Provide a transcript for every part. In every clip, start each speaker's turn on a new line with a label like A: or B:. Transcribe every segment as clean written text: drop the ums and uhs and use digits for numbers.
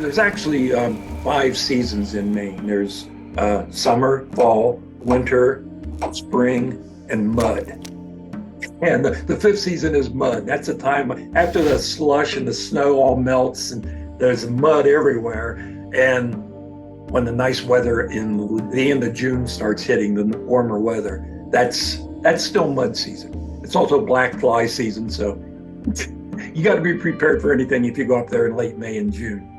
A: There's actually 5 seasons in Maine. There's summer, fall, winter, spring, and mud. And the fifth season is mud. That's the time after the slush and the snow all melts and there's mud everywhere. And when the nice weather in the end of June starts hitting, the warmer weather, that's still mud season. It's also black fly season, so you got to be prepared for anything if you go up there in late May and June.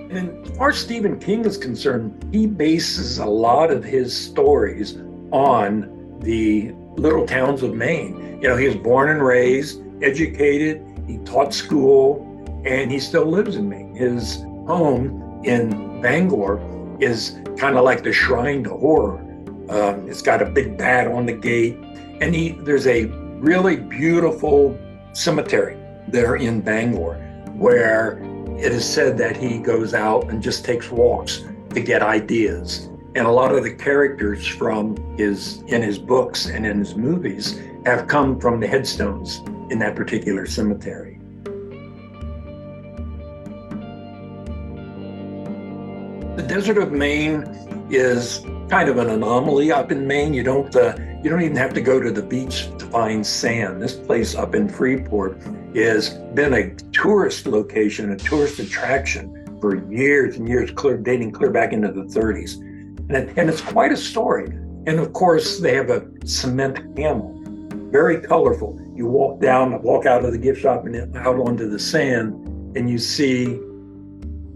A: And as far as Stephen King is concerned, he bases a lot of his stories on the little towns of Maine. You know, he was born and raised, educated, he taught school, and he still lives in Maine. His home in Bangor is kind of like the shrine to horror. It's got a big bat on the gate, and there's a really beautiful cemetery there in Bangor where it is said that he goes out and just takes walks to get ideas. And a lot of the characters in his books and in his movies have come from the headstones in that particular cemetery. The desert of Maine is kind of an anomaly up in Maine. You don't even have to go to the beach to find sand. This place up in Freeport has been a tourist location, a tourist attraction for years and years, dating clear back into the 30s. And it's quite a story. And of course, they have a cement camel, very colorful. You walk out of the gift shop and out onto the sand, and you see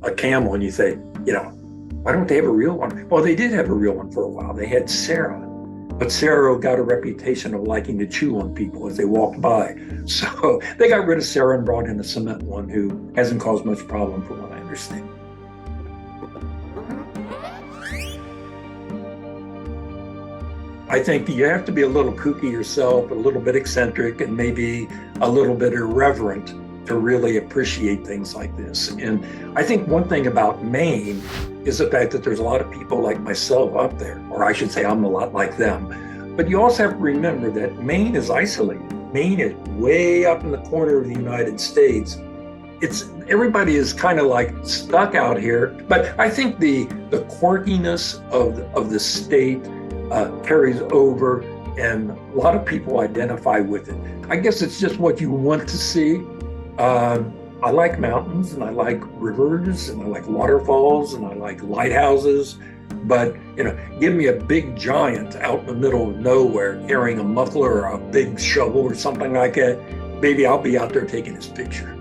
A: a camel, and you say, why don't they have a real one? Well, they did have a real one for a while. They had Sarah, but Sarah got a reputation of liking to chew on people as they walked by. So they got rid of Sarah and brought in a cement one who hasn't caused much problem from what I understand. I think you have to be a little kooky yourself, a little bit eccentric, and maybe a little bit irreverent to really appreciate things like this. And I think one thing about Maine is the fact that there's a lot of people like myself up there, or I should say I'm a lot like them. But you also have to remember that Maine is isolated. Maine is way up in the corner of the United States. Everybody is kind of like stuck out here. But I think the quirkiness of the state carries over, and a lot of people identify with it. I guess it's just what you want to see. I like mountains, and I like rivers, and I like waterfalls, and I like lighthouses. But, give me a big giant out in the middle of nowhere carrying a muffler or a big shovel or something like that. Maybe I'll be out there taking his picture.